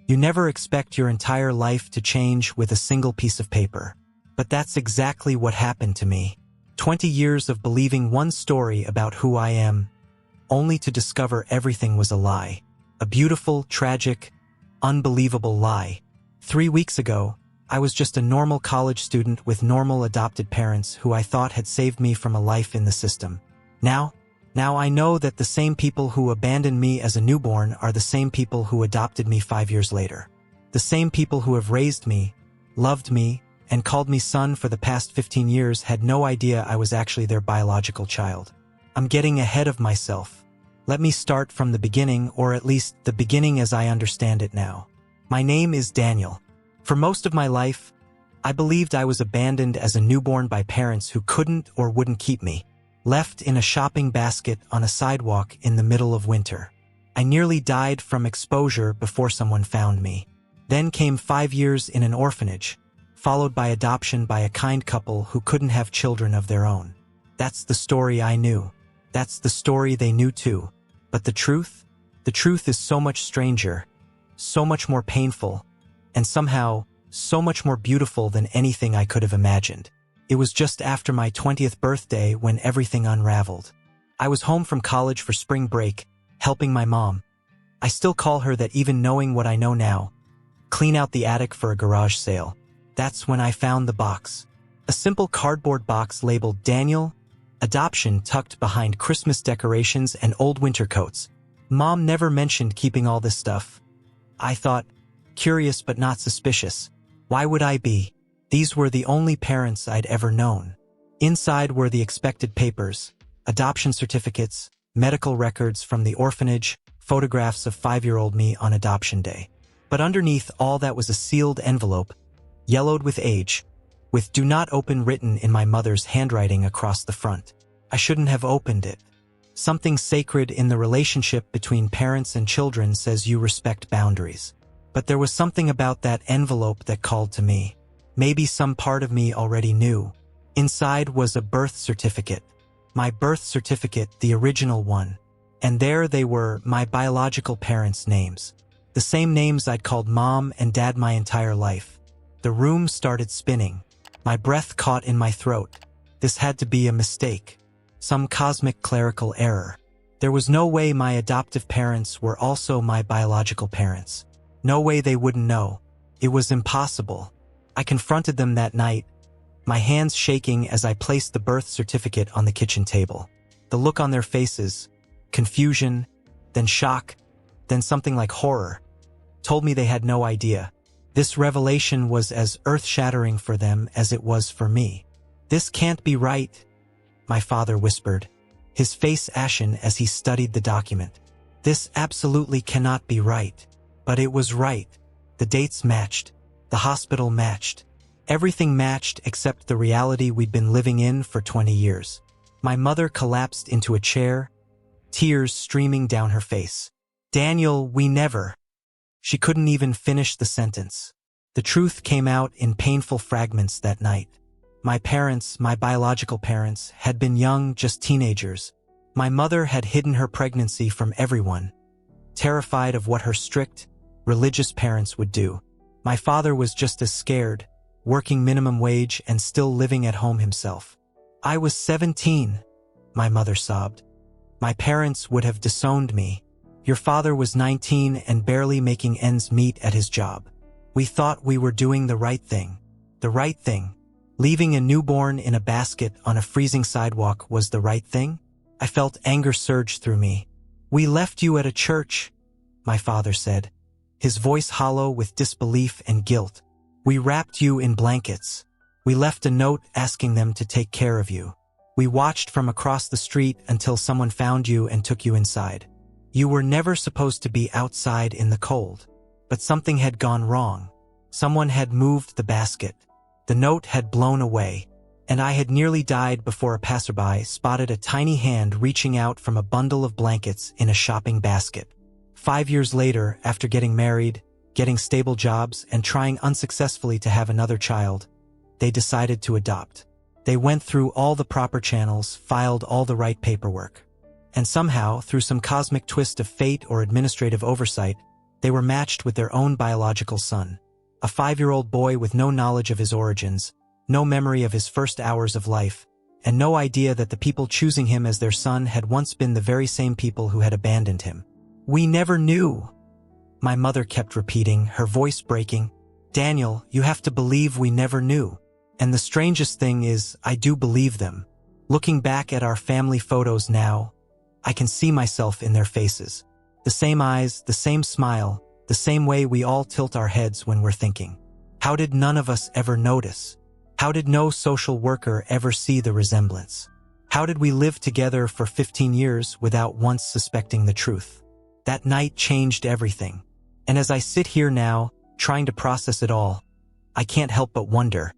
You never expect your entire life to change with a single piece of paper. But that's exactly what happened to me. 20 years of believing one story about who I am, only to discover everything was a lie. A beautiful, tragic, unbelievable lie. 3 weeks ago, I was just a normal college student with normal adopted parents who I thought had saved me from a life in the system. Now I know that the same people who abandoned me as a newborn are the same people who adopted me 5 years later. The same people who have raised me, loved me, and called me son for the past 15 years had no idea I was actually their biological child. I'm getting ahead of myself. Let me start from the beginning, or at least the beginning as I understand it now. My name is Daniel. For most of my life, I believed I was abandoned as a newborn by parents who couldn't or wouldn't keep me, left in a shopping basket on a sidewalk in the middle of winter. I nearly died from exposure before someone found me. Then came 5 years in an orphanage, followed by adoption by a kind couple who couldn't have children of their own. That's the story I knew. That's the story they knew too. But the truth? The truth is so much stranger, so much more painful, and somehow so much more beautiful than anything I could have imagined. It was just after my 20th birthday when everything unraveled. I was home from college for spring break, helping my mom. I still call her that even knowing what I know now. Clean out the attic for a garage sale. That's when I found the box. A simple cardboard box labeled Daniel, adoption, tucked behind Christmas decorations and old winter coats. Mom never mentioned keeping all this stuff. I thought, curious but not suspicious. Why would I be? These were the only parents I'd ever known. Inside were the expected papers, adoption certificates, medical records from the orphanage, photographs of 5-year-old me on adoption day. But underneath all that was a sealed envelope, yellowed with age, with "Do not open" written in my mother's handwriting across the front. I shouldn't have opened it. Something sacred in the relationship between parents and children says you respect boundaries. But there was something about that envelope that called to me. Maybe some part of me already knew. Inside was a birth certificate. My birth certificate, the original one. And there they were, my biological parents' names. The same names I'd called Mom and Dad my entire life. The room started spinning. My breath caught in my throat. This had to be a mistake. Some cosmic clerical error. There was no way my adoptive parents were also my biological parents. No way they wouldn't know. It was impossible. I confronted them that night, my hands shaking as I placed the birth certificate on the kitchen table. The look on their faces, confusion, then shock, then something like horror, told me they had no idea. This revelation was as earth-shattering for them as it was for me. "This can't be right," my father whispered, his face ashen as he studied the document. "This absolutely cannot be right." But it was right. The dates matched. The hospital matched. Everything matched except the reality we'd been living in for 20 years. My mother collapsed into a chair, tears streaming down her face. "Daniel, we never..." She couldn't even finish the sentence. The truth came out in painful fragments that night. My parents, my biological parents, had been young, just teenagers. My mother had hidden her pregnancy from everyone, terrified of what her strict, religious parents would do. My father was just as scared, working minimum wage and still living at home himself. "I was 17, my mother sobbed. "My parents would have disowned me. Your father was 19 and barely making ends meet at his job. We thought we were doing the right thing. The right thing. Leaving a newborn in a basket on a freezing sidewalk was the right thing?" I felt anger surge through me. "We left you at a church," my father said, his voice hollow with disbelief and guilt. "We wrapped you in blankets. We left a note asking them to take care of you. We watched from across the street until someone found you and took you inside. You were never supposed to be outside in the cold." But something had gone wrong. Someone had moved the basket. The note had blown away, and I had nearly died before a passerby spotted a tiny hand reaching out from a bundle of blankets in a shopping basket. 5 years later, after getting married, getting stable jobs, and trying unsuccessfully to have another child, they decided to adopt. They went through all the proper channels, filed all the right paperwork. And somehow, through some cosmic twist of fate or administrative oversight, They were matched with their own biological son. A 5-year-old boy with no knowledge of his origins, no memory of his first hours of life, and no idea that the people choosing him as their son had once been the very same people who had abandoned him. "We never knew," my mother kept repeating, her voice breaking. "Daniel, you have to believe we never knew." And the strangest thing is, I do believe them. Looking back at our family photos now, I can see myself in their faces. The same eyes, the same smile, the same way we all tilt our heads when we're thinking. How did none of us ever notice? How did no social worker ever see the resemblance? How did we live together for 15 years without once suspecting the truth? That night changed everything. And as I sit here now, trying to process it all, I can't help but wonder,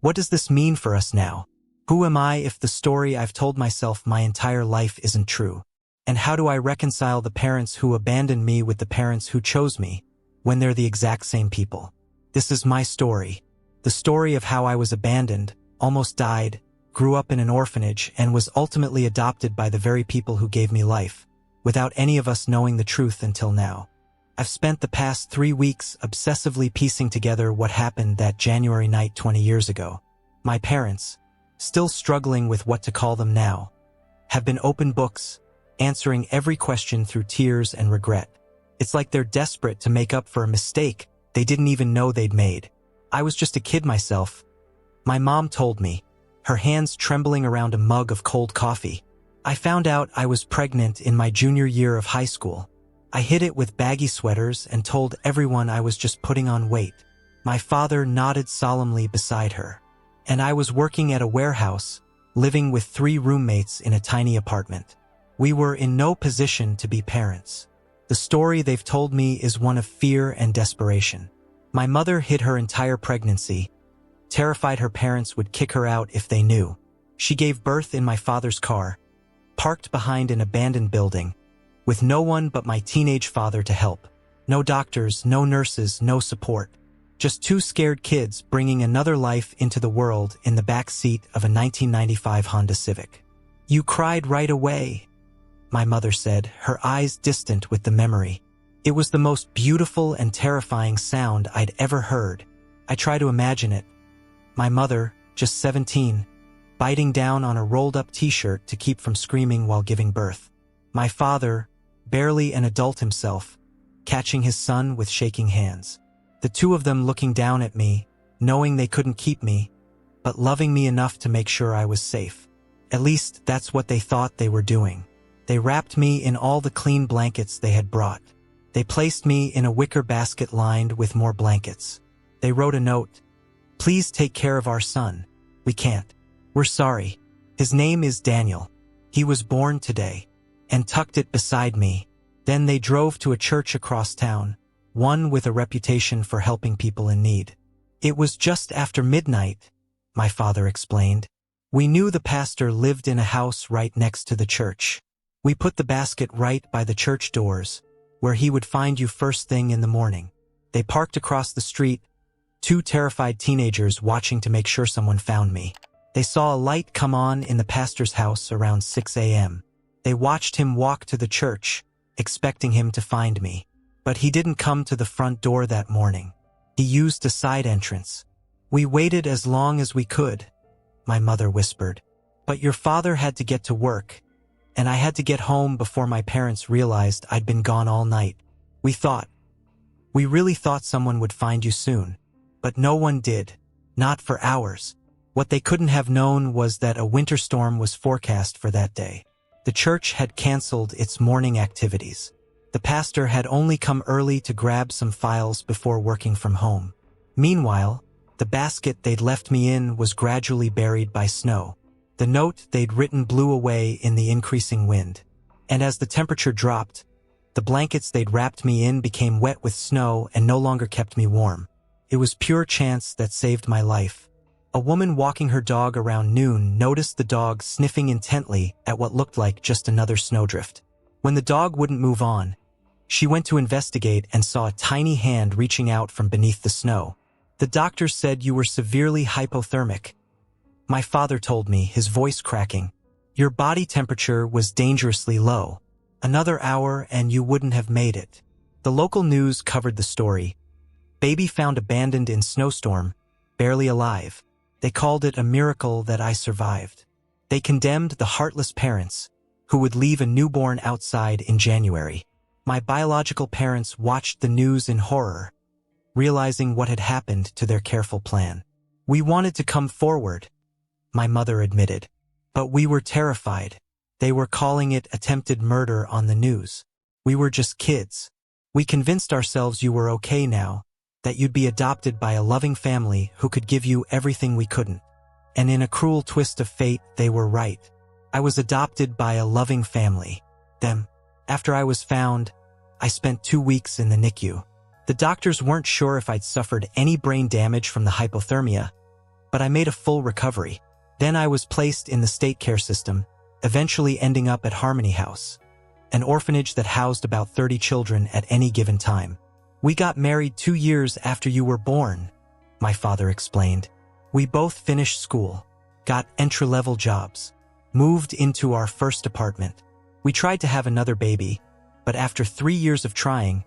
what does this mean for us now? Who am I if the story I've told myself my entire life isn't true? And how do I reconcile the parents who abandoned me with the parents who chose me, when they're the exact same people? This is my story. The story of how I was abandoned, almost died, grew up in an orphanage, and was ultimately adopted by the very people who gave me life, without any of us knowing the truth until now. I've spent the past 3 weeks obsessively piecing together what happened that January night 20 years ago. My parents, still struggling with what to call them now, have been open books, answering every question through tears and regret. It's like they're desperate to make up for a mistake they didn't even know they'd made. I was just a kid myself. My mom told me, her hands trembling around a mug of cold coffee. I found out I was pregnant in my junior year of high school. I hid it with baggy sweaters and told everyone I was just putting on weight. My father nodded solemnly beside her. And I was working at a warehouse, living with 3 roommates in a tiny apartment. We were in no position to be parents. The story they've told me is one of fear and desperation. My mother hid her entire pregnancy, terrified her parents would kick her out if they knew. She gave birth in my father's car, parked behind an abandoned building, with no one but my teenage father to help. No doctors, no nurses, no support. Just 2 scared kids bringing another life into the world in the back seat of a 1995 Honda Civic. "You cried right away," my mother said, her eyes distant with the memory. It was the most beautiful and terrifying sound I'd ever heard. I try to imagine it. My mother, just 17, biting down on a rolled-up t-shirt to keep from screaming while giving birth. My father, barely an adult himself, catching his son with shaking hands. The 2 of them looking down at me, knowing they couldn't keep me, but loving me enough to make sure I was safe. At least that's what they thought they were doing. They wrapped me in all the clean blankets they had brought. They placed me in a wicker basket lined with more blankets. They wrote a note. "Please take care of our son. We can't. We're sorry. His name is Daniel. He was born today," and tucked it beside me. Then they drove to a church across town, one with a reputation for helping people in need. "It was just after midnight," my father explained. "We knew the pastor lived in a house right next to the church. We put the basket right by the church doors, where he would find you first thing in the morning." They parked across the street, 2 terrified teenagers watching to make sure someone found me. They saw a light come on in the pastor's house around 6 a.m. They watched him walk to the church, expecting him to find me. But he didn't come to the front door that morning. He used a side entrance. "We waited as long as we could," my mother whispered. "But your father had to get to work, and I had to get home before my parents realized I'd been gone all night. We really thought someone would find you soon. But no one did. Not for hours. What they couldn't have known was that a winter storm was forecast for that day. The church had canceled its morning activities. The pastor had only come early to grab some files before working from home. Meanwhile, the basket they'd left me in was gradually buried by snow. The note they'd written blew away in the increasing wind. And as the temperature dropped, the blankets they'd wrapped me in became wet with snow and no longer kept me warm. It was pure chance that saved my life. A woman walking her dog around noon noticed the dog sniffing intently at what looked like just another snowdrift. When the dog wouldn't move on, she went to investigate and saw a tiny hand reaching out from beneath the snow. "The doctor said you were severely hypothermic," my father told me, his voice cracking. "Your body temperature was dangerously low. Another hour and you wouldn't have made it." The local news covered the story. Baby found abandoned in snowstorm, barely alive. They called it a miracle that I survived. They condemned the heartless parents who would leave a newborn outside in January. My biological parents watched the news in horror, realizing what had happened to their careful plan. We wanted to come forward, my mother admitted, but we were terrified. They were calling it attempted murder on the news. We were just kids. We convinced ourselves you were okay now, that you'd be adopted by a loving family who could give you everything we couldn't. And in a cruel twist of fate, they were right. I was adopted by a loving family. Them. After I was found, I spent 2 weeks in the NICU. The doctors weren't sure if I'd suffered any brain damage from the hypothermia, but I made a full recovery. Then I was placed in the state care system, eventually ending up at Harmony House, an orphanage that housed about 30 children at any given time. We got married 2 years after you were born, my father explained. We both finished school, got entry-level jobs, moved into our first apartment. We tried to have another baby, but after 3 years of trying,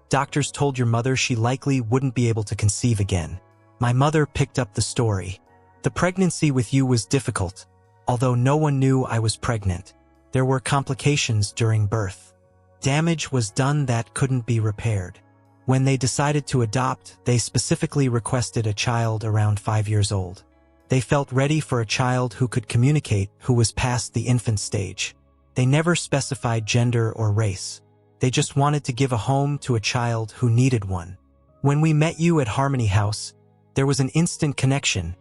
doctors told your mother she likely wouldn't be able to conceive again. My mother picked up the story. The pregnancy with you was difficult, although no one knew I was pregnant. There were complications during birth. Damage was done that couldn't be repaired. When they decided to adopt, they specifically requested a child around 5 years old. They felt ready for a child who could communicate, who was past the infant stage. They never specified gender or race. They just wanted to give a home to a child who needed one. When we met you at Harmony House, there was an instant connection,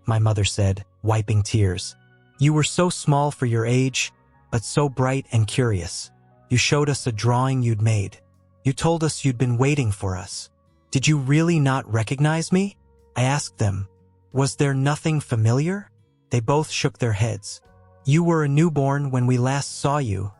my mother said, wiping tears. You were so small for your age, but so bright and curious. You showed us a drawing you'd made. You told us you'd been waiting for us. Did you really not recognize me? I asked them. Was there nothing familiar? They both shook their heads. You were a newborn when we last saw you,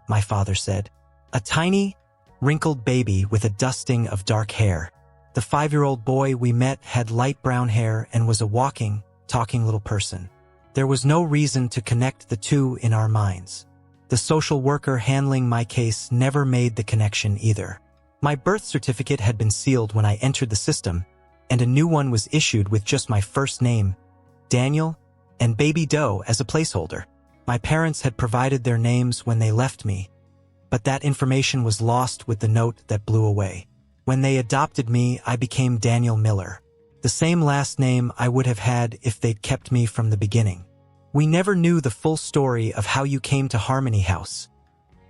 my father said. A tiny, wrinkled baby with a dusting of dark hair. The 5-year-old boy we met had light brown hair and was a walking, talking little person. There was no reason to connect the two in our minds. The social worker handling my case never made the connection either. My birth certificate had been sealed when I entered the system, and a new one was issued with just my first name, Daniel, and Baby Doe as a placeholder. My parents had provided their names when they left me, but that information was lost with the note that blew away. When they adopted me, I became Daniel Miller, the same last name I would have had if they'd kept me from the beginning. We never knew the full story of how you came to Harmony House,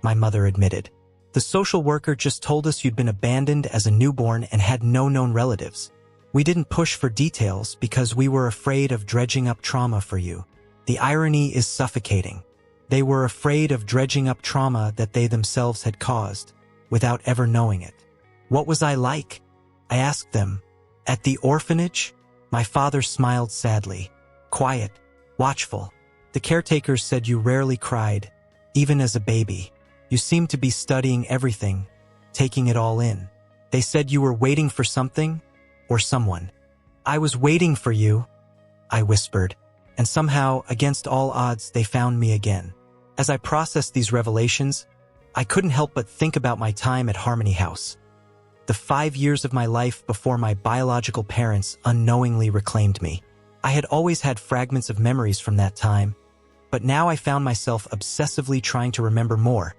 my mother admitted. The social worker just told us you'd been abandoned as a newborn and had no known relatives. We didn't push for details because we were afraid of dredging up trauma for you. The irony is suffocating. They were afraid of dredging up trauma that they themselves had caused, without ever knowing it. What was I like? I asked them. At the orphanage? My father smiled sadly. Quiet, watchful. The caretakers said you rarely cried, even as a baby. You seemed to be studying everything, taking it all in. They said you were waiting for something or someone. I was waiting for you, I whispered, and somehow, against all odds, they found me again. As I processed these revelations, I couldn't help but think about my time at Harmony House. The 5 years of my life before my biological parents unknowingly reclaimed me. I had always had fragments of memories from that time, but now I found myself obsessively trying to remember more,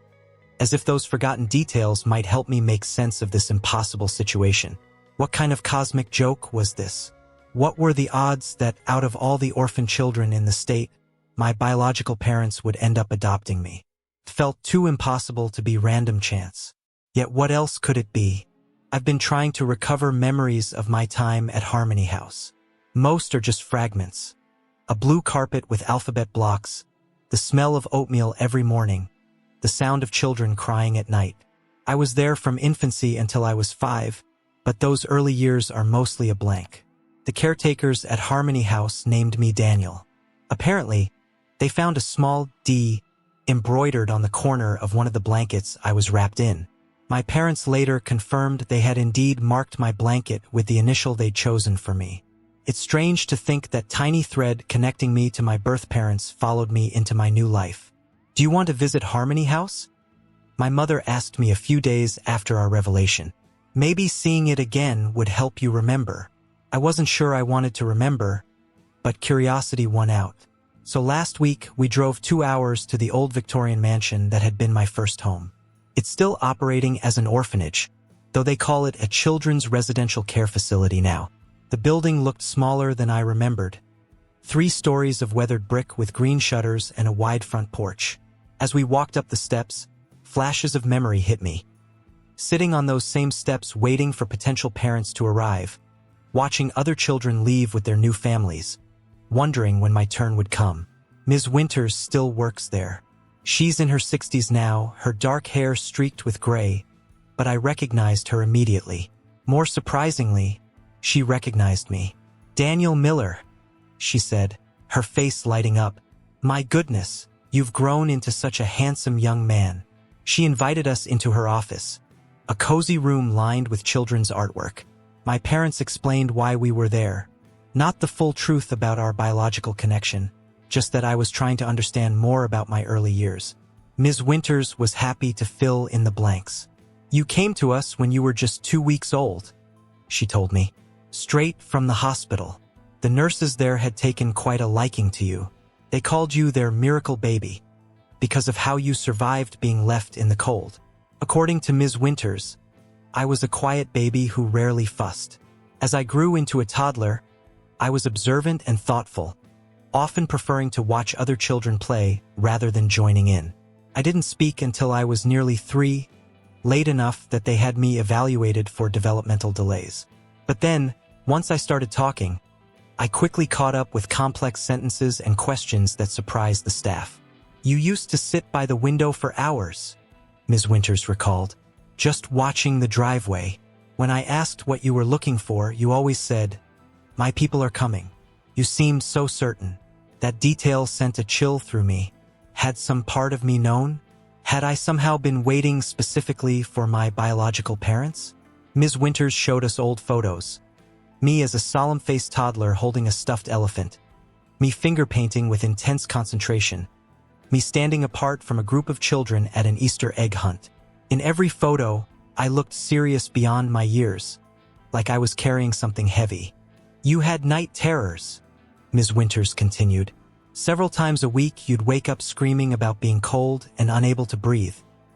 as if those forgotten details might help me make sense of this impossible situation. What kind of cosmic joke was this? What were the odds that out of all the orphan children in the state, my biological parents would end up adopting me? It felt too impossible to be random chance. Yet what else could it be? I've been trying to recover memories of my time at Harmony House. Most are just fragments. A blue carpet with alphabet blocks, the smell of oatmeal every morning, the sound of children crying at night. I was there from infancy until I was 5, but those early years are mostly a blank. The caretakers at Harmony House named me Daniel. Apparently, they found a small D embroidered on the corner of one of the blankets I was wrapped in. My parents later confirmed they had indeed marked my blanket with the initial they'd chosen for me. It's strange to think that tiny thread connecting me to my birth parents followed me into my new life. Do you want to visit Harmony House? My mother asked me a few days after our revelation. Maybe seeing it again would help you remember. I wasn't sure I wanted to remember, but curiosity won out. So last week, we drove 2 hours to the old Victorian mansion that had been my first home. It's still operating as an orphanage, though they call it a children's residential care facility now. The building looked smaller than I remembered. 3 stories of weathered brick with green shutters and a wide front porch. As we walked up the steps, flashes of memory hit me. Sitting on those same steps waiting for potential parents to arrive, watching other children leave with their new families, wondering when my turn would come. Ms. Winters still works there. She's in her 60s now, her dark hair streaked with gray, but I recognized her immediately. More surprisingly, she recognized me. "Daniel Miller," she said, her face lighting up. "My goodness, you've grown into such a handsome young man." She invited us into her office, a cozy room lined with children's artwork. My parents explained why we were there. Not the full truth about our biological connection, just that I was trying to understand more about my early years. Ms. Winters was happy to fill in the blanks. "You came to us when you were just 2 weeks old," she told me. "Straight from the hospital. The nurses there had taken quite a liking to you. They called you their miracle baby, because of how you survived being left in the cold." According to Ms. Winters, I was a quiet baby who rarely fussed. As I grew into a toddler, I was observant and thoughtful, often preferring to watch other children play rather than joining in. I didn't speak until I was nearly 3, late enough that they had me evaluated for developmental delays. But then, once I started talking, I quickly caught up with complex sentences and questions that surprised the staff. "You used to sit by the window for hours," Ms. Winters recalled, "just watching the driveway. When I asked what you were looking for, you always said, 'My people are coming.' You seemed so certain. That detail sent a chill through me. Had some part of me known? Had I somehow been waiting specifically for my biological parents?" Ms. Winters showed us old photos. Me as a solemn-faced toddler holding a stuffed elephant. Me finger painting with intense concentration. Me standing apart from a group of children at an Easter egg hunt. In every photo, I looked serious beyond my years, like I was carrying something heavy. "You had night terrors," Ms. Winters continued. "Several times a week you'd wake up screaming about being cold and unable to breathe.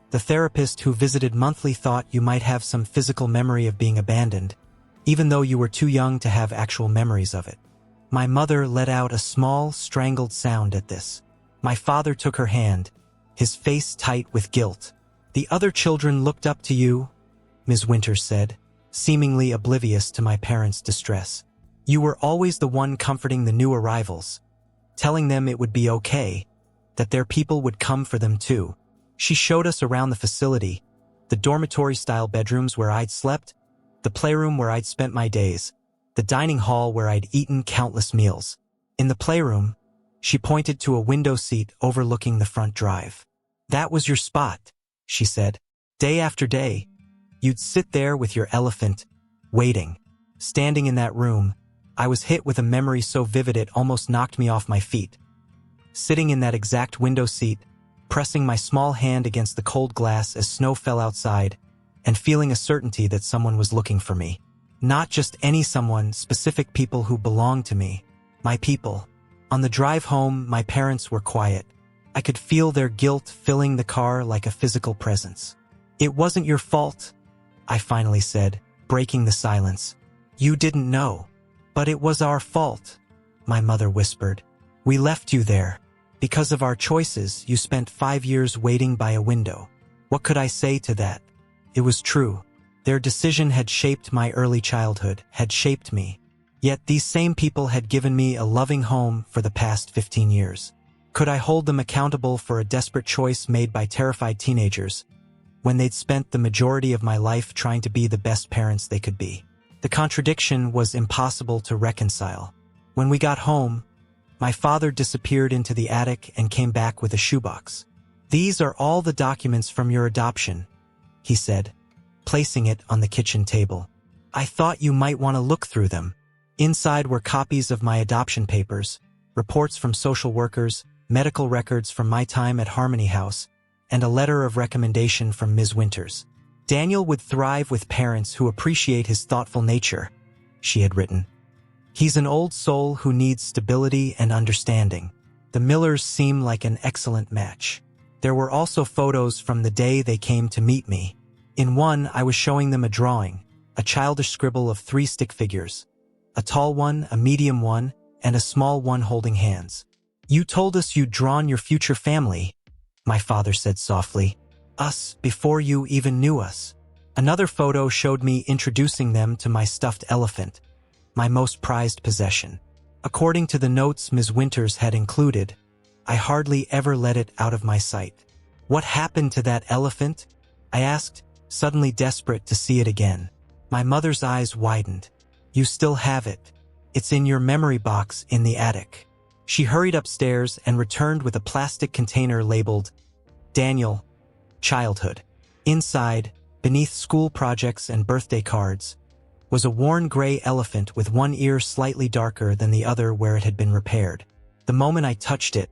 The therapist who visited monthly thought you might have some physical memory of being abandoned, even though you were too young to have actual memories of it." My mother let out a small, strangled sound at this. My father took her hand, his face tight with guilt. "The other children looked up to you," Ms. Winters said, seemingly oblivious to my parents' distress. "You were always the one comforting the new arrivals, telling them it would be okay, that their people would come for them too." She showed us around the facility, the dormitory-style bedrooms where I'd slept, the playroom where I'd spent my days, the dining hall where I'd eaten countless meals. In the playroom, she pointed to a window seat overlooking the front drive. "That was your spot," she said. "Day after day, you'd sit there with your elephant, waiting." Standing in that room, I was hit with a memory so vivid it almost knocked me off my feet. Sitting in that exact window seat, pressing my small hand against the cold glass as snow fell outside, and feeling a certainty that someone was looking for me. Not just any someone, specific people who belonged to me. My people. On the drive home, my parents were quiet. I could feel their guilt filling the car like a physical presence. "It wasn't your fault," I finally said, breaking the silence. "You didn't know." "But it was our fault," my mother whispered. "We left you there. Because of our choices, you spent 5 years waiting by a window." What could I say to that? It was true. Their decision had shaped my early childhood, had shaped me. Yet these same people had given me a loving home for the past 15 years. Could I hold them accountable for a desperate choice made by terrified teenagers, when they'd spent the majority of my life trying to be the best parents they could be? The contradiction was impossible to reconcile. When we got home, my father disappeared into the attic and came back with a shoebox. "These are all the documents from your adoption," he said, placing it on the kitchen table. "I thought you might want to look through them." Inside were copies of my adoption papers, reports from social workers, medical records from my time at Harmony House, and a letter of recommendation from Ms. Winters. Daniel would thrive with parents who appreciate his thoughtful nature, she had written. He's an old soul who needs stability and understanding. The Millers seem like an excellent match. There were also photos from the day they came to meet me. In one, I was showing them a drawing, a childish scribble of 3 stick figures. A tall one, a medium one, and a small one holding hands. "You told us you'd drawn your future family," my father said softly. "Us, before you even knew us." Another photo showed me introducing them to my stuffed elephant, my most prized possession. According to the notes Ms. Winters had included, I hardly ever let it out of my sight. "What happened to that elephant?" I asked, suddenly desperate to see it again. My mother's eyes widened. "You still have it. It's in your memory box in the attic." She hurried upstairs and returned with a plastic container labeled, "Daniel, Childhood." Inside, beneath school projects and birthday cards, was a worn gray elephant with one ear slightly darker than the other where it had been repaired. The moment I touched it,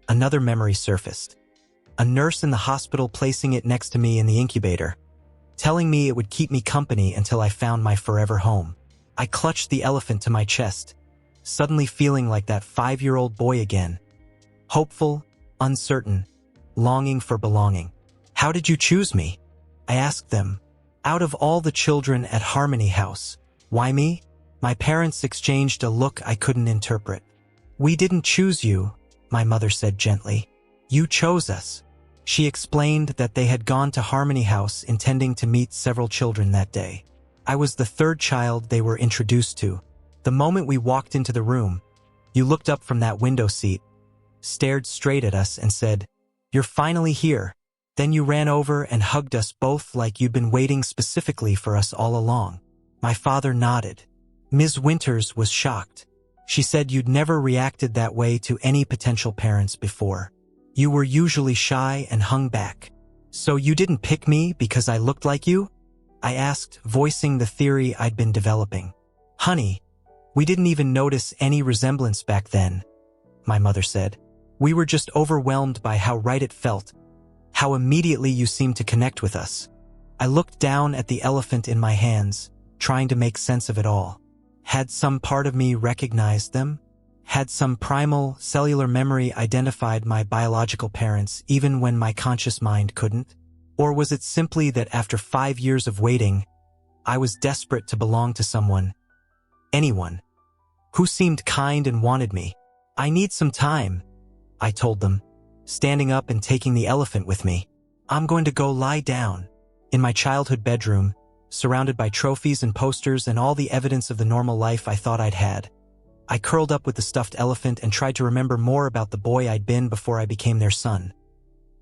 another memory surfaced. A nurse in the hospital placing it next to me in the incubator, telling me it would keep me company until I found my forever home. I clutched the elephant to my chest, suddenly feeling like that 5-year-old boy again. Hopeful, uncertain, longing for belonging. "How did you choose me?" I asked them. "Out of all the children at Harmony House, why me?" My parents exchanged a look I couldn't interpret. "We didn't choose you," my mother said gently. "You chose us." She explained that they had gone to Harmony House intending to meet several children that day. I was the 3rd child they were introduced to. The moment we walked into the room, you looked up from that window seat, stared straight at us and said, "You're finally here." Then you ran over and hugged us both like you'd been waiting specifically for us all along. My father nodded. Ms. Winters was shocked. She said you'd never reacted that way to any potential parents before. You were usually shy and hung back. "So you didn't pick me because I looked like you?" I asked, voicing the theory I'd been developing. "Honey, we didn't even notice any resemblance back then," my mother said. "We were just overwhelmed by how right it felt, how immediately you seemed to connect with us." I looked down at the elephant in my hands, trying to make sense of it all. Had some part of me recognized them? Had some primal, cellular memory identified my biological parents even when my conscious mind couldn't? Or was it simply that after 5 years of waiting, I was desperate to belong to someone, anyone, who seemed kind and wanted me? "I need some time," I told them, standing up and taking the elephant with me. "I'm going to go lie down." In my childhood bedroom, surrounded by trophies and posters and all the evidence of the normal life I thought I'd had, I curled up with the stuffed elephant and tried to remember more about the boy I'd been before I became their son.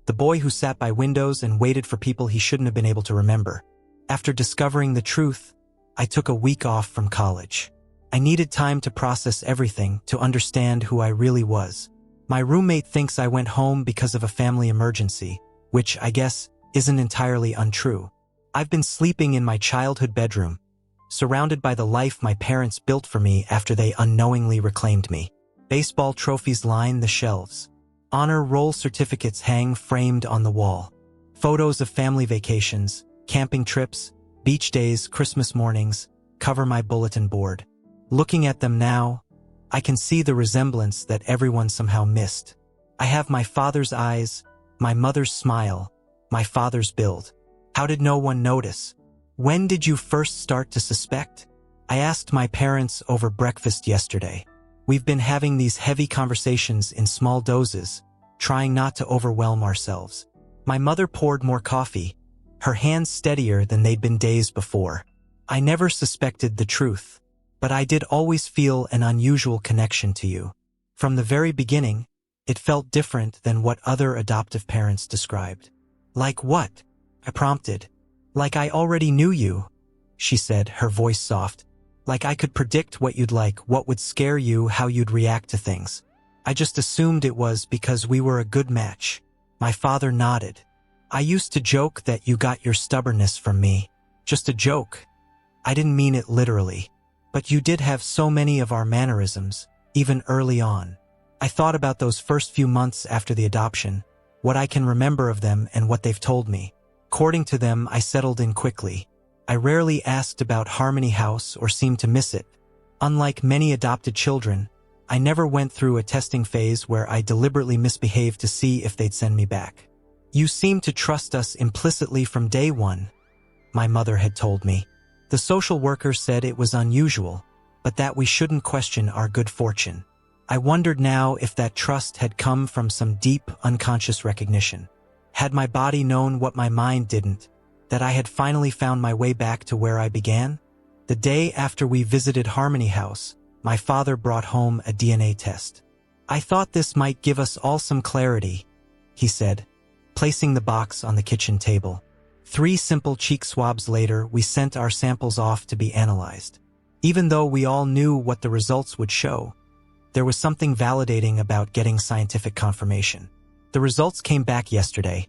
The boy who sat by windows and waited for people he shouldn't have been able to remember. After discovering the truth, I took a week off from college. I needed time to process everything, to understand who I really was. My roommate thinks I went home because of a family emergency, which, I guess, isn't entirely untrue. I've been sleeping in my childhood bedroom, surrounded by the life my parents built for me after they unknowingly reclaimed me. Baseball trophies line the shelves. Honor roll certificates hang framed on the wall. Photos of family vacations, camping trips, beach days, Christmas mornings cover my bulletin board. Looking at them now, I can see the resemblance that everyone somehow missed. I have my father's eyes, my mother's smile, my father's build. How did no one notice? When did you first start to suspect? I asked my parents over breakfast yesterday. We've been having these heavy conversations in small doses, trying not to overwhelm ourselves. My mother poured more coffee, her hands steadier than they'd been days before. I never suspected the truth, but I did always feel an unusual connection to you. From the very beginning, it felt different than what other adoptive parents described. "Like what?" I prompted. "Like I already knew you," she said, her voice soft. "Like I could predict what you'd like, what would scare you, how you'd react to things. I just assumed it was because we were a good match." My father nodded. "I used to joke that you got your stubbornness from me. Just a joke. I didn't mean it literally. But you did have so many of our mannerisms, even early on. I thought about those first few months after the adoption, what I can remember of them and what they've told me. According to them, I settled in quickly. I rarely asked about Harmony House or seemed to miss it. Unlike many adopted children, I never went through a testing phase where I deliberately misbehaved to see if they'd send me back. You seem to trust us implicitly from day one, my mother had told me. The social worker said it was unusual, but that we shouldn't question our good fortune. I wondered now if that trust had come from some deep, unconscious recognition. Had my body known what my mind didn't, that I had finally found my way back to where I began? The day after we visited Harmony House, my father brought home a DNA test. I thought this might give us all some clarity, he said, placing the box on the kitchen table. 3 simple cheek swabs later, we sent our samples off to be analyzed. Even though we all knew what the results would show, there was something validating about getting scientific confirmation. The results came back yesterday.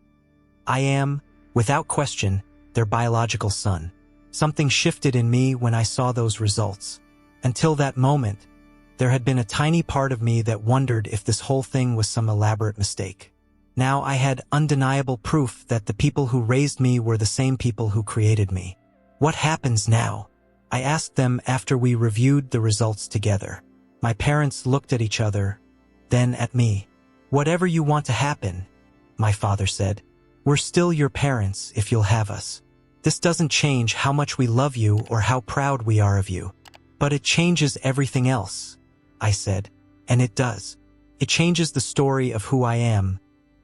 I am, without question, their biological son. Something shifted in me when I saw those results. Until that moment, there had been a tiny part of me that wondered if this whole thing was some elaborate mistake. Now I had undeniable proof that the people who raised me were the same people who created me. What happens now? I asked them after we reviewed the results together. My parents looked at each other, then at me. Whatever you want to happen, my father said. We're still your parents if you'll have us. This doesn't change how much we love you or how proud we are of you. But it changes everything else, I said. And it does. It changes the story of who I am,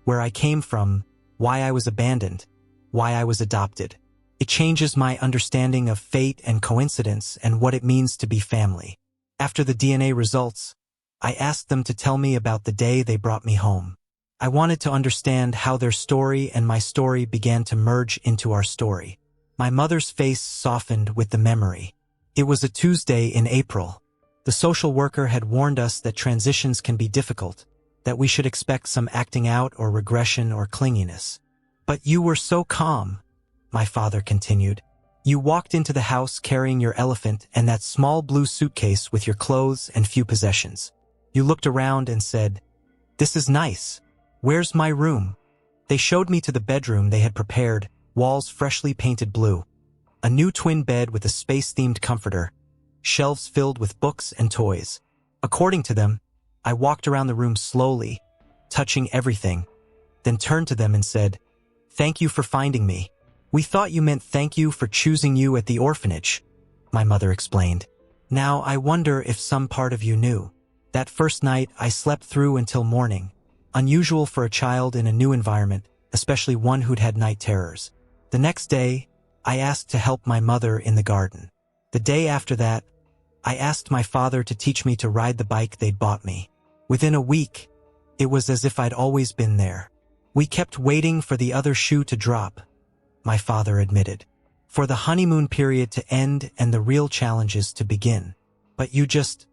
where I came from, why I was abandoned, why I was adopted. It changes my understanding of fate and coincidence and what it means to be family. After the DNA results, I asked them to tell me about the day they brought me home. I wanted to understand how their story and my story began to merge into our story. My mother's face softened with the memory. It was a Tuesday in April. The social worker had warned us that transitions can be difficult, that we should expect some acting out or regression or clinginess. But you were so calm, my father continued. You walked into the house carrying your elephant and that small blue suitcase with your clothes and few possessions. You looked around and said, "This is nice. Where's my room?" They showed me to the bedroom they had prepared, walls freshly painted blue. A new twin bed with a space-themed comforter, shelves filled with books and toys. According to them, I walked around the room slowly, touching everything, then turned to them and said, "Thank you for finding me. We thought you meant thank you for choosing you at the orphanage," my mother explained. Now I wonder if some part of you knew. That first night I slept through until morning, unusual for a child in a new environment, especially one who'd had night terrors. The next day, I asked to help my mother in the garden. The day after that, I asked my father to teach me to ride the bike they'd bought me. Within a week, it was as if I'd always been there. We kept waiting for the other shoe to drop, my father admitted, for the honeymoon period to end and the real challenges to begin. But you just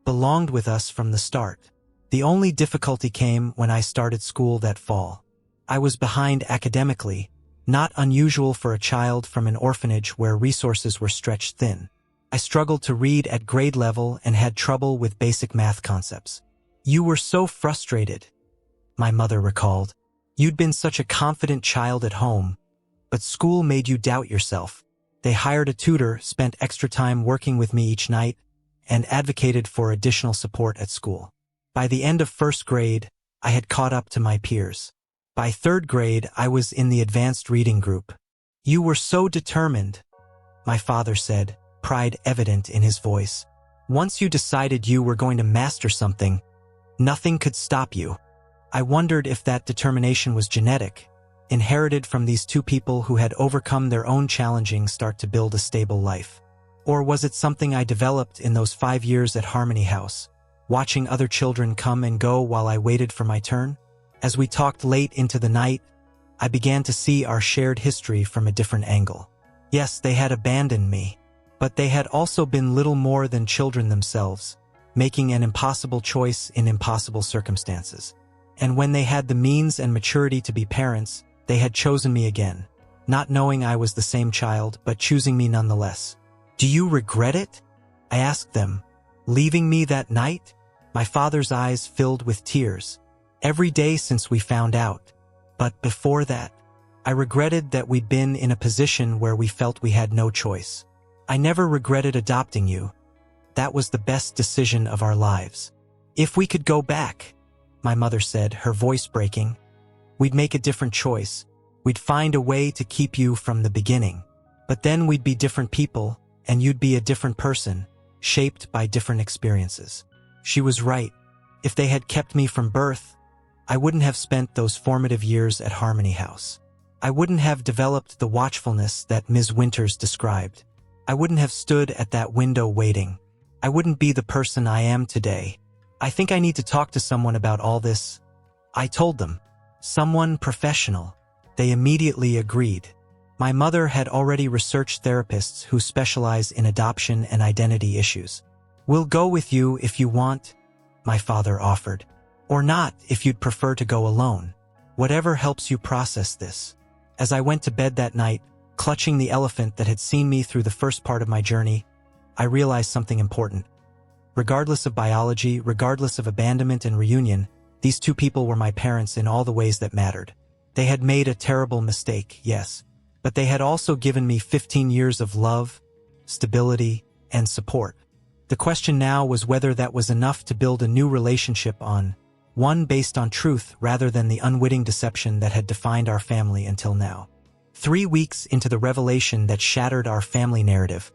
belonged with us from the start. The only difficulty came when I started school that fall. I was behind academically, not unusual for a child from an orphanage where resources were stretched thin. I struggled to read at grade level and had trouble with basic math concepts. You were so frustrated, my mother recalled. You'd been such a confident child at home, but school made you doubt yourself. They hired a tutor, spent extra time working with me each night, and advocated for additional support at school. By the end of first grade, I had caught up to my peers. By third grade, I was in the advanced reading group. You were so determined, my father said, pride evident in his voice. Once you decided you were going to master something, nothing could stop you. I wondered if that determination was genetic, inherited from these two people who had overcome their own challenging start to build a stable life. Or was it something I developed in those 5 years at Harmony House, watching other children come and go while I waited for my turn? As we talked late into the night, I began to see our shared history from a different angle. Yes, they had abandoned me, but they had also been little more than children themselves, making an impossible choice in impossible circumstances. And when they had the means and maturity to be parents, they had chosen me again, not knowing I was the same child, but choosing me nonetheless. Do you regret it? I asked them. Leaving me that night? My father's eyes filled with tears. Every day since we found out, But before that, I regretted that we'd been in a position where we felt we had no choice. I never regretted adopting you. That was the best decision of our lives. If we could go back, my mother said, her voice breaking, we'd make a different choice. We'd find a way to keep you from the beginning. But then we'd be different people, and you'd be a different person, shaped by different experiences. She was right. If they had kept me from birth, I wouldn't have spent those formative years at Harmony House. I wouldn't have developed the watchfulness that Ms. Winters described. I wouldn't have stood at that window waiting. I wouldn't be the person I am today. I think I need to talk to someone about all this. I told them. Someone professional. They immediately agreed. My mother had already researched therapists who specialize in adoption and identity issues. We'll go with you if you want, my father offered. Or not if you'd prefer to go alone. Whatever helps you process this. As I went to bed that night, clutching the elephant that had seen me through the first part of my journey, I realized something important. Regardless of biology, regardless of abandonment and reunion, these two people were my parents in all the ways that mattered. They had made a terrible mistake, yes, but they had also given me 15 years of love, stability, and support. The question now was whether that was enough to build a new relationship on, one based on truth rather than the unwitting deception that had defined our family until now. 3 weeks into the revelation that shattered our family narrative,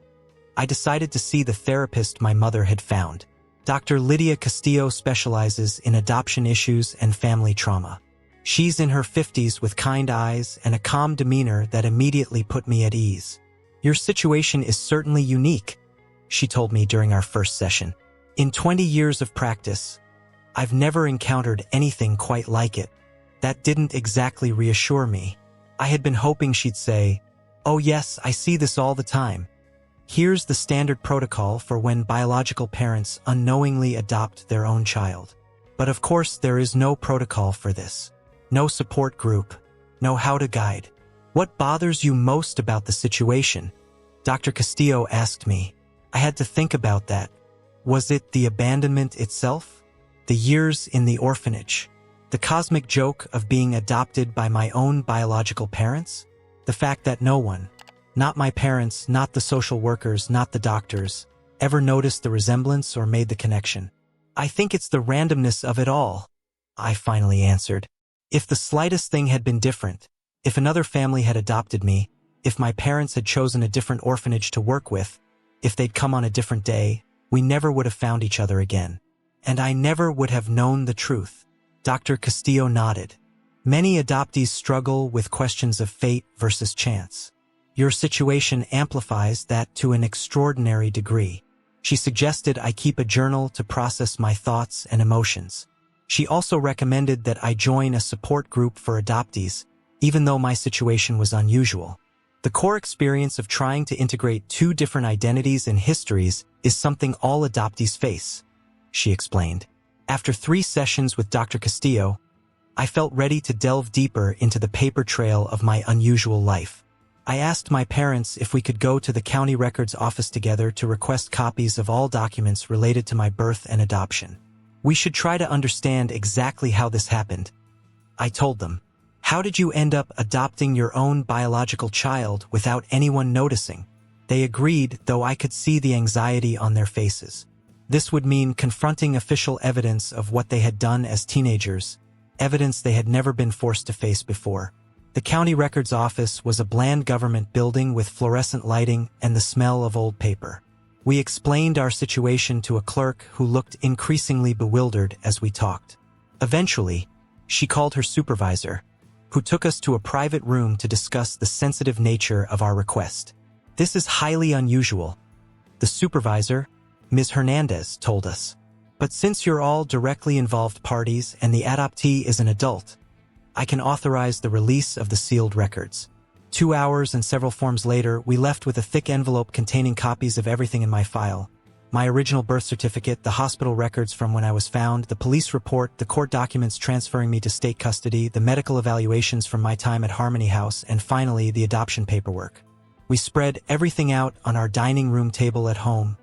I decided to see the therapist my mother had found. Dr. Lydia Castillo specializes in adoption issues and family trauma. She's in her 50s with kind eyes and a calm demeanor that immediately put me at ease. Your situation is certainly unique, she told me during our first session. In 20 years of practice, I've never encountered anything quite like it. That didn't exactly reassure me. I had been hoping she'd say, "Oh yes, I see this all the time. Here's the standard protocol for when biological parents unknowingly adopt their own child." But of course, there is no protocol for this. No support group. No how to guide. What bothers you most about the situation? Dr. Castillo asked me. I had to think about that. Was it the abandonment itself? The years in the orphanage? The cosmic joke of being adopted by my own biological parents? The fact that no one, not my parents, not the social workers, not the doctors, ever noticed the resemblance or made the connection? I think it's the randomness of it all, I finally answered. If the slightest thing had been different, if another family had adopted me, if my parents had chosen a different orphanage to work with, if they'd come on a different day, we never would have found each other again. And I never would have known the truth. Dr. Castillo nodded. Many adoptees struggle with questions of fate versus chance. Your situation amplifies that to an extraordinary degree. She suggested I keep a journal to process my thoughts and emotions. She also recommended that I join a support group for adoptees, even though my situation was unusual. The core experience of trying to integrate two different identities and histories is something all adoptees face, she explained. After 3 sessions with Dr. Castillo, I felt ready to delve deeper into the paper trail of my unusual life. I asked my parents if we could go to the county records office together to request copies of all documents related to my birth and adoption. We should try to understand exactly how this happened. I told them. How did you end up adopting your own biological child without anyone noticing? They agreed, though I could see the anxiety on their faces. This would mean confronting official evidence of what they had done as teenagers, evidence they had never been forced to face before. The county records office was a bland government building with fluorescent lighting and the smell of old paper. We explained our situation to a clerk who looked increasingly bewildered as we talked. Eventually, she called her supervisor, who took us to a private room to discuss the sensitive nature of our request. This is highly unusual, the supervisor, Ms. Hernandez, told us. But since you're all directly involved parties and the adoptee is an adult, I can authorize the release of the sealed records. 2 hours and several forms later, we left with a thick envelope containing copies of everything in my file. My original birth certificate, the hospital records from when I was found, the police report, the court documents transferring me to state custody, the medical evaluations from my time at Harmony House, and finally, the adoption paperwork. We spread everything out on our dining room table at home,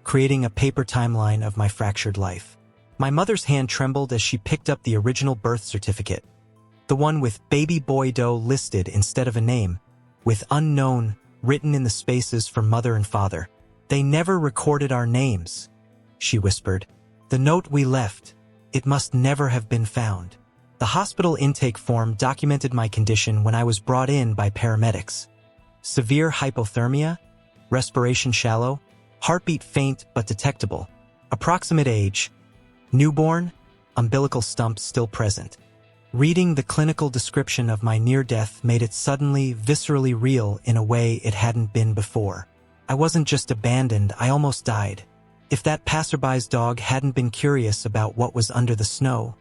creating a paper timeline of my fractured life. My mother's hand trembled as she picked up the original birth certificate. The one with Baby Boy Doe listed instead of a name, with unknown written in the spaces for mother and father. They never recorded our names, she whispered. The note we left, it must never have been found. The hospital intake form documented my condition when I was brought in by paramedics. Severe hypothermia, respiration shallow, heartbeat faint but detectable, approximate age, newborn, umbilical stump still present. Reading the clinical description of my near-death made it suddenly, viscerally real in a way it hadn't been before. I wasn't just abandoned, I almost died. If that passerby's dog hadn't been curious about what was under the snow,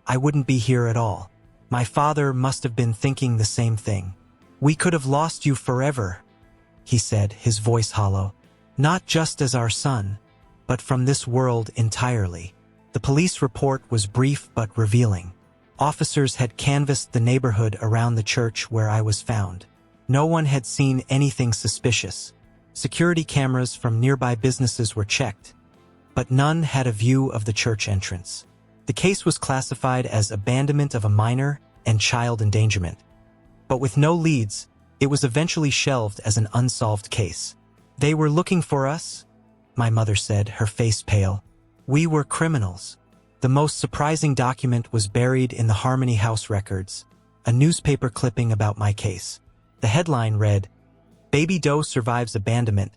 I wouldn't be here at all. My father must have been thinking the same thing. We could have lost you forever, he said, his voice hollow. Not just as our son, but from this world entirely. The police report was brief but revealing. Officers had canvassed the neighborhood around the church where I was found. No one had seen anything suspicious. Security cameras from nearby businesses were checked, but none had a view of the church entrance. The case was classified as abandonment of a minor and child endangerment. But with no leads, it was eventually shelved as an unsolved case. They were looking for us, my mother said, her face pale. We were criminals. The most surprising document was buried in the Harmony House records, a newspaper clipping about my case. The headline read, "Baby Doe survives abandonment.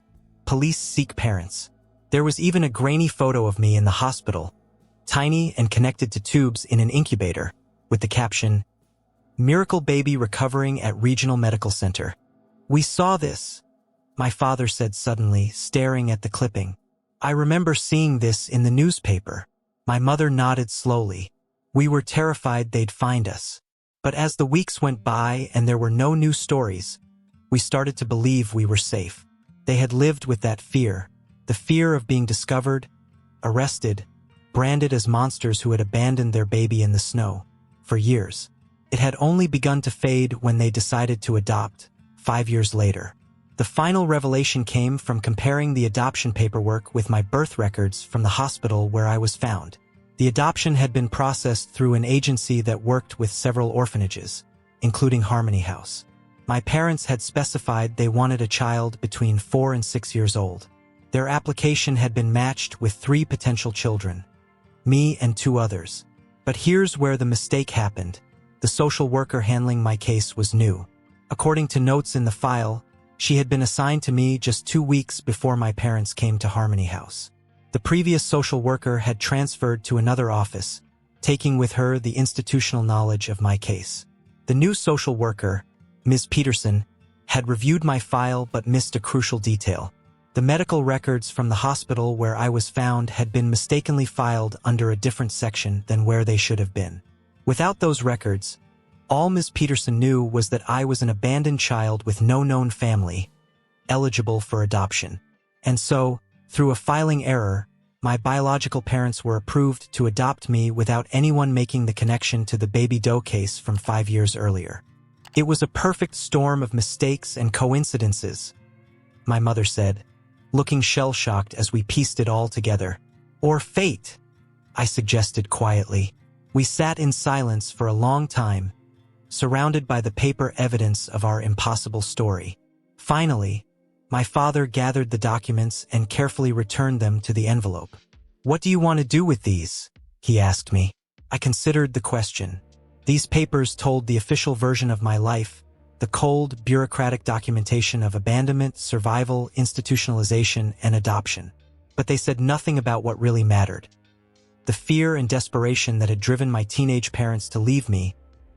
Police seek parents." There was even a grainy photo of me in the hospital, tiny and connected to tubes in an incubator, with the caption, "Miracle baby recovering at Regional Medical Center." We saw this, my father said suddenly, staring at the clipping. I remember seeing this in the newspaper. My mother nodded slowly. We were terrified they'd find us. But as the weeks went by and there were no new stories, we started to believe we were safe. They had lived with that fear, the fear of being discovered, arrested, branded as monsters who had abandoned their baby in the snow, for years. It had only begun to fade when they decided to adopt, 5 years later. The final revelation came from comparing the adoption paperwork with my birth records from the hospital where I was found. The adoption had been processed through an agency that worked with several orphanages, including Harmony House. My parents had specified they wanted a child between 4 and 6 years old. Their application had been matched with 3 potential children, me and 2 others. But here's where the mistake happened. The social worker handling my case was new. According to notes in the file, she had been assigned to me just 2 weeks before my parents came to Harmony House. The previous social worker had transferred to another office, taking with her the institutional knowledge of my case. The new social worker, Ms. Peterson, had reviewed my file but missed a crucial detail. The medical records from the hospital where I was found had been mistakenly filed under a different section than where they should have been. Without those records, all Ms. Peterson knew was that I was an abandoned child with no known family, eligible for adoption. And so, through a filing error, my biological parents were approved to adopt me without anyone making the connection to the Baby Doe case from 5 years earlier. It was a perfect storm of mistakes and coincidences, my mother said, looking shell-shocked as we pieced it all together. Or fate, I suggested quietly. We sat in silence for a long time, surrounded by the paper evidence of our impossible story. Finally, my father gathered the documents and carefully returned them to the envelope. "What do you want to do with these?" he asked me. I considered the question. These papers told the official version of my life, the cold, bureaucratic documentation of abandonment, survival, institutionalization, and adoption. But they said nothing about what really mattered. The fear and desperation that had driven my teenage parents to leave me,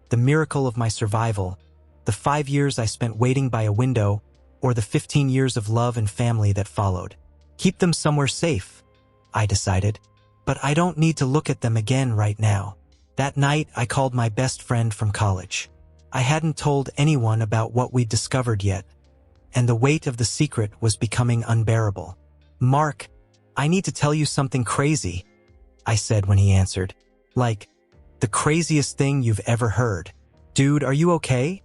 the miracle of my survival, the 5 years I spent waiting by a window, or the 15 years of love and family that followed. Keep them somewhere safe, I decided. But I don't need to look at them again right now. That night, I called my best friend from college. I hadn't told anyone about what we'd discovered yet, and the weight of the secret was becoming unbearable. "Mark, I need to tell you something crazy," I said when he answered. "Like, the craziest thing you've ever heard." "Dude, are you okay?"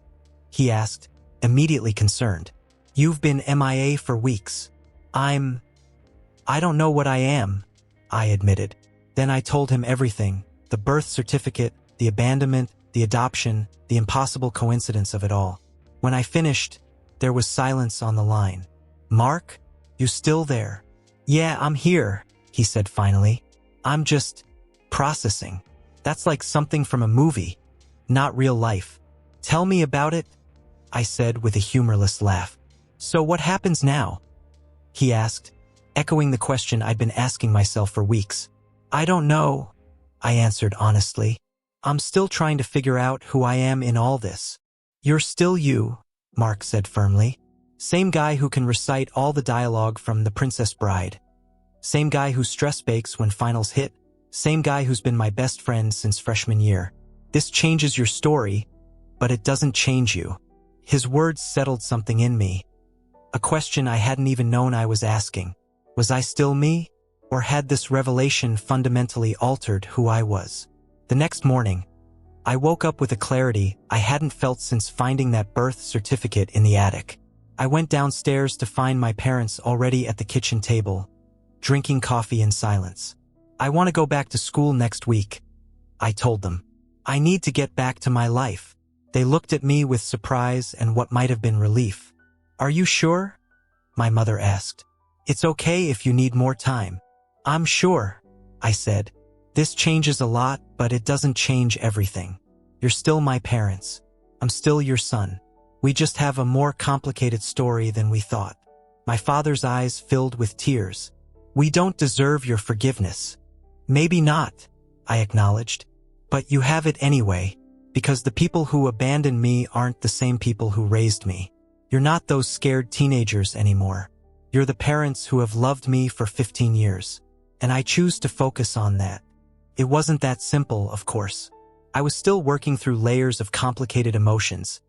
he asked, immediately concerned. "You've been MIA for weeks." I don't know what I am," I admitted. Then I told him everything, the birth certificate, the abandonment, the adoption, the impossible coincidence of it all. When I finished, there was silence on the line. "Mark, you still there?" "Yeah, I'm here," he said finally. "I'm just processing." That's like something from a movie, not real life. "Tell me about it," I said with a humorless laugh. "So what happens now?" he asked, echoing the question I'd been asking myself for weeks. "I don't know," I answered honestly. "I'm still trying to figure out who I am in all this." "You're still you," Mark said firmly. "Same guy who can recite all the dialogue from The Princess Bride. Same guy who stress bakes when finals hit. Same guy who's been my best friend since freshman year. This changes your story, but it doesn't change you." His words settled something in me. A question I hadn't even known I was asking. Was I still me? Or had this revelation fundamentally altered who I was? The next morning, I woke up with a clarity I hadn't felt since finding that birth certificate in the attic. I went downstairs to find my parents already at the kitchen table, drinking coffee in silence. "I want to go back to school next week," I told them. "I need to get back to my life." They looked at me with surprise and what might have been relief. "Are you sure?" my mother asked. "It's okay if you need more time." "I'm sure," I said. "This changes a lot, but it doesn't change everything. You're still my parents. I'm still your son. We just have a more complicated story than we thought." My father's eyes filled with tears. "We don't deserve your forgiveness." "Maybe not," I acknowledged. "But you have it anyway, because the people who abandoned me aren't the same people who raised me. You're not those scared teenagers anymore. You're the parents who have loved me for 15 years. And I choose to focus on that." It wasn't that simple, of course. I was still working through layers of complicated emotions.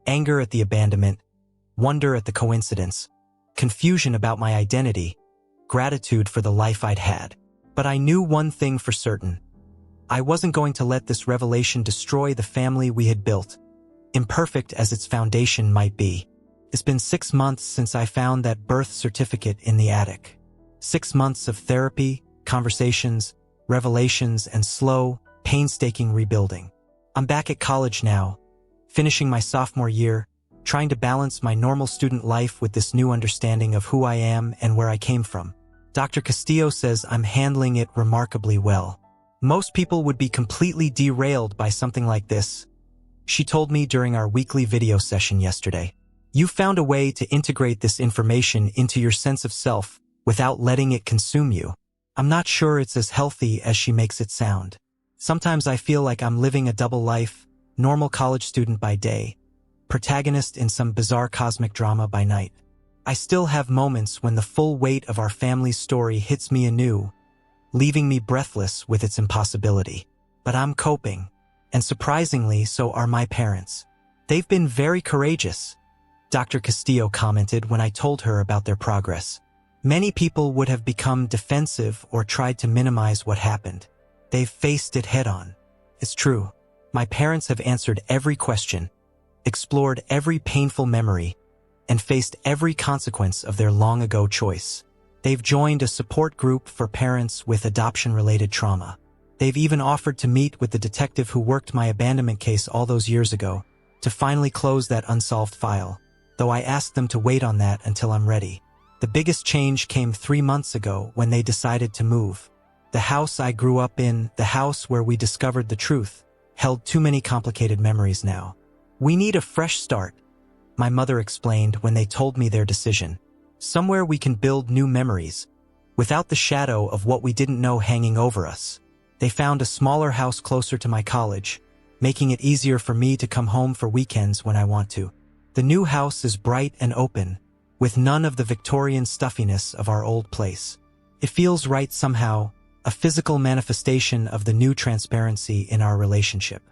Anger at the abandonment, wonder at the coincidence, confusion about my identity, gratitude for the life I'd had. But I knew one thing for certain. I wasn't going to let this revelation destroy the family we had built, imperfect as its foundation might be. It's been 6 months since I found that birth certificate in the attic. 6 months of therapy, conversations, revelations, and slow, painstaking rebuilding. I'm back at college now, finishing my sophomore year, trying to balance my normal student life with this new understanding of who I am and where I came from. Dr. Castillo says I'm handling it remarkably well. Most people would be completely derailed by something like this, she told me during our weekly video session yesterday. You found a way to integrate this information into your sense of self without letting it consume you. I'm not sure it's as healthy as she makes it sound. Sometimes I feel like I'm living a double life, normal college student by day, protagonist in some bizarre cosmic drama by night. I still have moments when the full weight of our family's story hits me anew, leaving me breathless with its impossibility. But I'm coping, and surprisingly, so are my parents. They've been very courageous, Dr. Castillo commented when I told her about their progress. Many people would have become defensive or tried to minimize what happened. They've faced it head-on. It's true. My parents have answered every question, explored every painful memory, and faced every consequence of their long-ago choice. They've joined a support group for parents with adoption-related trauma. They've even offered to meet with the detective who worked my abandonment case all those years ago to finally close that unsolved file, though I asked them to wait on that until I'm ready. The biggest change came 3 months ago when they decided to move. The house I grew up in, the house where we discovered the truth, held too many complicated memories now. "We need a fresh start," my mother explained when they told me their decision. "Somewhere we can build new memories, without the shadow of what we didn't know hanging over us." They found a smaller house closer to my college, making it easier for me to come home for weekends when I want to. The new house is bright and open, with none of the Victorian stuffiness of our old place. It feels right somehow, a physical manifestation of the new transparency in our relationship.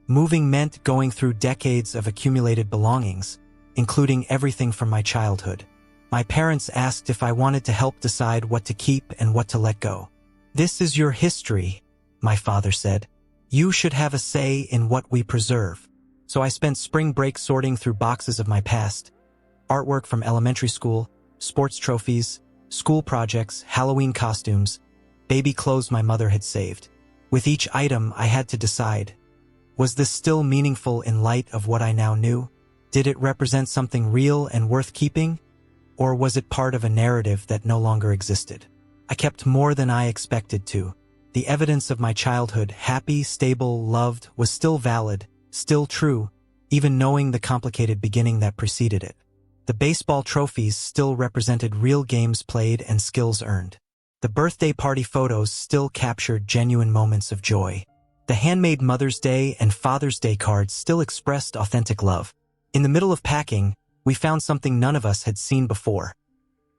Moving meant going through decades of accumulated belongings, including everything from my childhood. My parents asked if I wanted to help decide what to keep and what to let go. "This is your history," my father said. "You should have a say in what we preserve." So I spent spring break sorting through boxes of my past. Artwork from elementary school, sports trophies, school projects, Halloween costumes, baby clothes my mother had saved. With each item, I had to decide, Was this still meaningful in light of what I now knew? Did it represent something real and worth keeping? Or was it part of a narrative that no longer existed? I kept more than I expected to. The evidence of my childhood, happy, stable, loved, was still valid, still true, even knowing the complicated beginning that preceded it. The baseball trophies still represented real games played and skills earned. The birthday party photos still captured genuine moments of joy. The handmade Mother's Day and Father's Day cards still expressed authentic love. In the middle of packing, we found something none of us had seen before.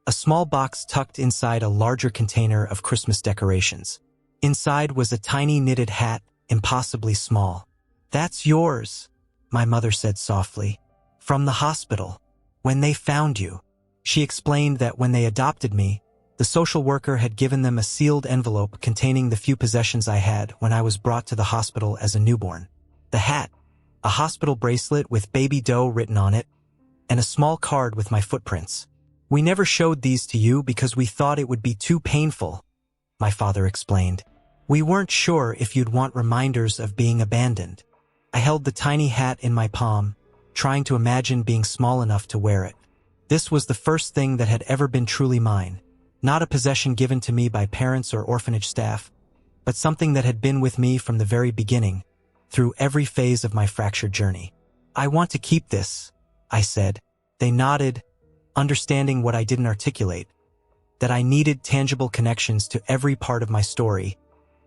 A small box tucked inside a larger container of Christmas decorations. Inside was a tiny knitted hat, impossibly small. "That's yours," my mother said softly. "From the hospital. When they found you." She explained that when they adopted me, the social worker had given them a sealed envelope containing the few possessions I had when I was brought to the hospital as a newborn. The hat, a hospital bracelet with Baby Doe written on it, and a small card with my footprints. "We never showed these to you because we thought it would be too painful," my father explained. "We weren't sure if you'd want reminders of being abandoned." I held the tiny hat in my palm, trying to imagine being small enough to wear it. This was the first thing that had ever been truly mine, not a possession given to me by parents or orphanage staff, but something that had been with me from the very beginning, through every phase of my fractured journey. "I want to keep this," I said. They nodded, understanding what I didn't articulate, that I needed tangible connections to every part of my story,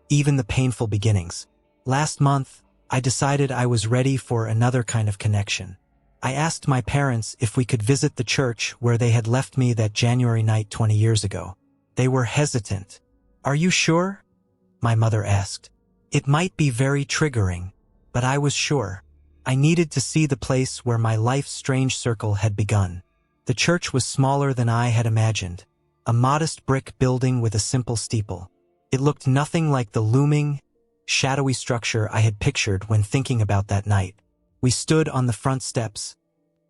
even the painful beginnings. Last month, I decided I was ready for another kind of connection. I asked my parents if we could visit the church where they had left me that January night 20 years ago. They were hesitant. "Are you sure?" my mother asked. It might be very triggering, but I was sure. I needed to see the place where my life's strange circle had begun. The church was smaller than I had imagined, a modest brick building with a simple steeple. It looked nothing like the looming, shadowy structure I had pictured when thinking about that night. We stood on the front steps,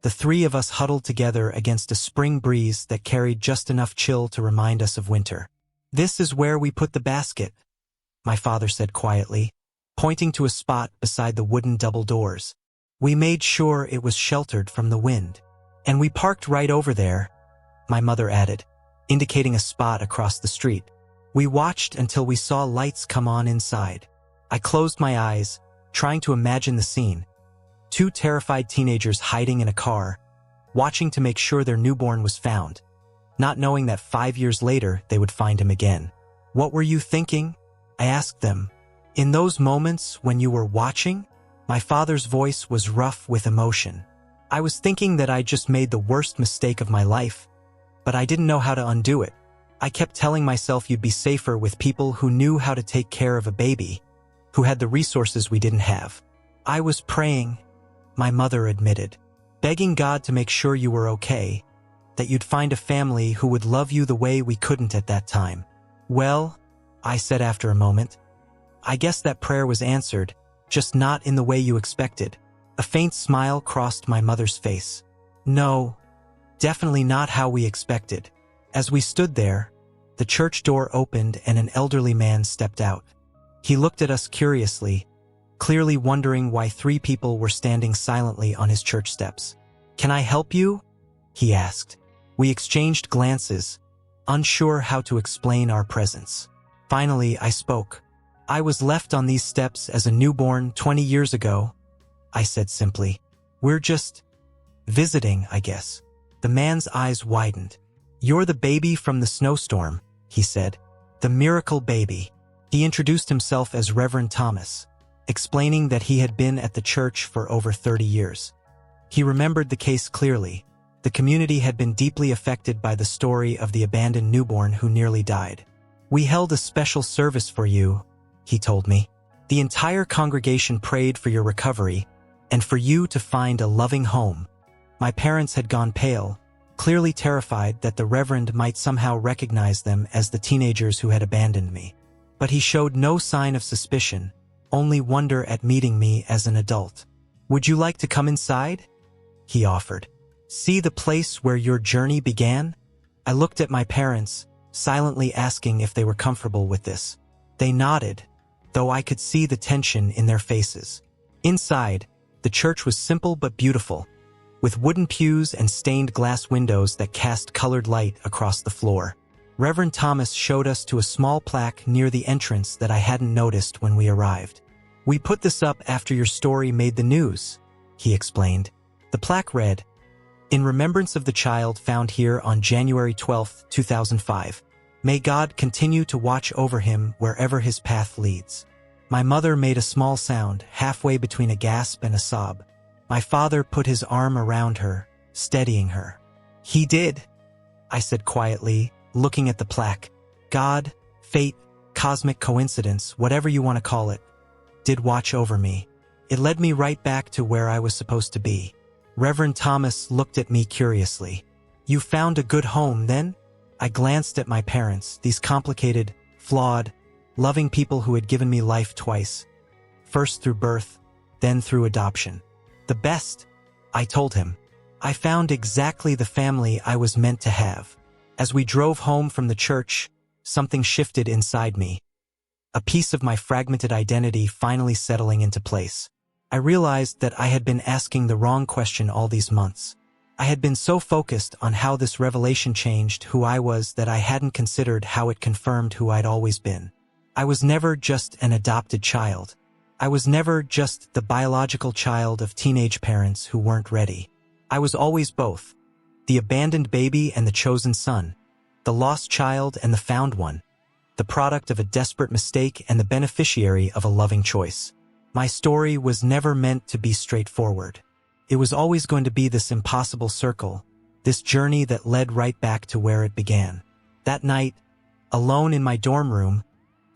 the three of us huddled together against a spring breeze that carried just enough chill to remind us of winter. "This is where we put the basket," my father said quietly, pointing to a spot beside the wooden double doors. "We made sure it was sheltered from the wind. And we parked right over there," my mother added, indicating a spot across the street. "We watched until we saw lights come on inside." I closed my eyes, trying to imagine the scene. Two terrified teenagers hiding in a car, watching to make sure their newborn was found, not knowing that 5 years later they would find him again. "What were you thinking?" I asked them. "In those moments when you were watching?" My father's voice was rough with emotion. "I was thinking that I just made the worst mistake of my life, but I didn't know how to undo it. I kept telling myself you'd be safer with people who knew how to take care of a baby, who had the resources we didn't have. I was praying," my mother admitted, "begging God to make sure you were okay, that you'd find a family who would love you the way we couldn't at that time." "Well," I said after a moment, "I guess that prayer was answered, just not in the way you expected." A faint smile crossed my mother's face. "No, definitely not how we expected." As we stood there, the church door opened and an elderly man stepped out. He looked at us curiously, clearly wondering why 3 people were standing silently on his church steps. "Can I help you?" he asked. We exchanged glances, unsure how to explain our presence. Finally, I spoke. "I was left on these steps as a newborn 20 years ago," I said simply. "We're just visiting, I guess." The man's eyes widened. "You're the baby from the snowstorm," he said. "The miracle baby." He introduced himself as Reverend Thomas, explaining that he had been at the church for over 30 years. He remembered the case clearly. The community had been deeply affected by the story of the abandoned newborn who nearly died. "We held a special service for you," he told me. "The entire congregation prayed for your recovery and for you to find a loving home." My parents had gone pale, clearly terrified that the Reverend might somehow recognize them as the teenagers who had abandoned me. But he showed no sign of suspicion, only wonder at meeting me as an adult. "Would you like to come inside?" he offered. "See the place where your journey began?" I looked at my parents, silently asking if they were comfortable with this. They nodded, though I could see the tension in their faces. Inside, the church was simple but beautiful, with wooden pews and stained glass windows that cast colored light across the floor. Reverend Thomas showed us to a small plaque near the entrance that I hadn't noticed when we arrived. "We put this up after your story made the news," he explained. The plaque read, "In remembrance of the child found here on January 12, 2005. May God continue to watch over him wherever his path leads." My mother made a small sound, halfway between a gasp and a sob. My father put his arm around her, steadying her. "He did," I said quietly, looking at the plaque. "God, fate, cosmic coincidence, whatever you want to call it, did watch over me. It led me right back to where I was supposed to be." Reverend Thomas looked at me curiously. "You found a good home, then?" I glanced at my parents, these complicated, flawed, loving people who had given me life twice. First through birth, then through adoption. "The best," I told him. "I found exactly the family I was meant to have." As we drove home from the church, something shifted inside me. A piece of my fragmented identity finally settling into place. I realized that I had been asking the wrong question all these months. I had been so focused on how this revelation changed who I was that I hadn't considered how it confirmed who I'd always been. I was never just an adopted child. I was never just the biological child of teenage parents who weren't ready. I was always both. The abandoned baby and the chosen son. The lost child and the found one. The product of a desperate mistake and the beneficiary of a loving choice. My story was never meant to be straightforward. It was always going to be this impossible circle, this journey that led right back to where it began. That night, alone in my dorm room,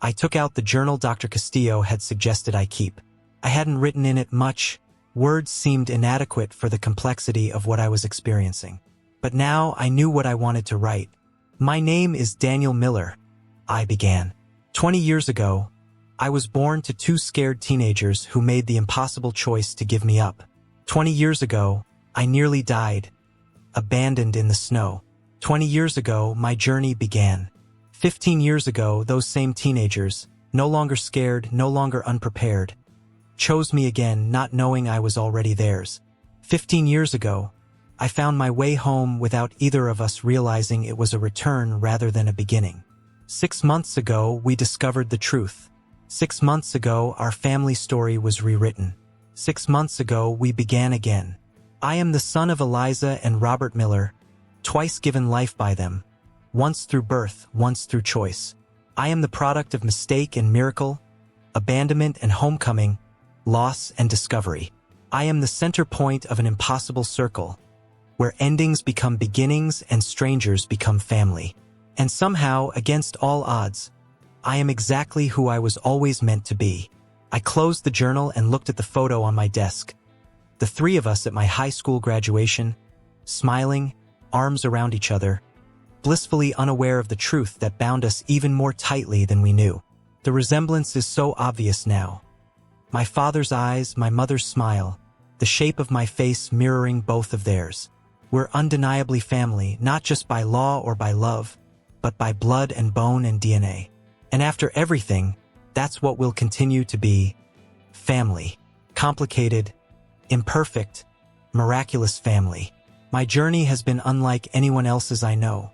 I took out the journal Dr. Castillo had suggested I keep. I hadn't written in it much. Words seemed inadequate for the complexity of what I was experiencing. But now I knew what I wanted to write. "My name is Daniel Miller," I began. 20 years ago, I was born to two scared teenagers who made the impossible choice to give me up. 20 years ago, I nearly died, abandoned in the snow. 20 years ago, my journey began. 15 years ago, those same teenagers, no longer scared, no longer unprepared, chose me again, not knowing I was already theirs. 15 years ago, I found my way home without either of us realizing it was a return rather than a beginning. 6 months ago, we discovered the truth. 6 months ago, our family story was rewritten. 6 months ago, we began again. I am the son of Eliza and Robert Miller, twice given life by them. Once through birth, once through choice. I am the product of mistake and miracle, abandonment and homecoming, loss and discovery. I am the center point of an impossible circle, where endings become beginnings and strangers become family. And somehow, against all odds, I am exactly who I was always meant to be. I closed the journal and looked at the photo on my desk. The three of us at my high school graduation, smiling, arms around each other, blissfully unaware of the truth that bound us even more tightly than we knew. The resemblance is so obvious now. My father's eyes, my mother's smile, the shape of my face mirroring both of theirs. We're undeniably family, not just by law or by love, but by blood and bone and DNA. And after everything, that's what we'll continue to be. Family. Complicated, imperfect, miraculous family. My journey has been unlike anyone else's I know.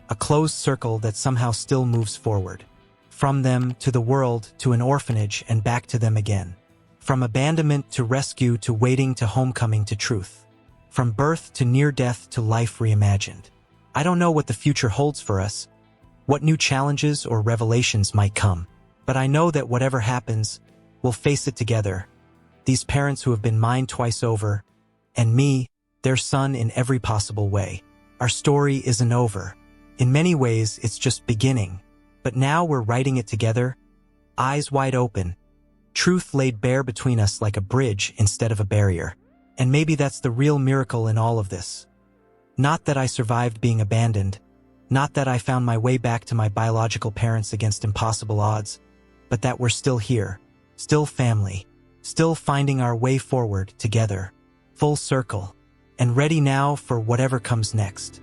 A closed circle that somehow still moves forward. From them to the world to an orphanage and back to them again. From abandonment to rescue to waiting to homecoming to truth. From birth to near death to life reimagined. I don't know what the future holds for us, what new challenges or revelations might come, but I know that whatever happens, we'll face it together. These parents who have been mine twice over, and me, their son in every possible way. Our story isn't over. In many ways, it's just beginning. But now we're writing it together, eyes wide open, truth laid bare between us like a bridge instead of a barrier. And maybe that's the real miracle in all of this. Not that I survived being abandoned, not that I found my way back to my biological parents against impossible odds, but that we're still here, still family, still finding our way forward together, full circle, and ready now for whatever comes next.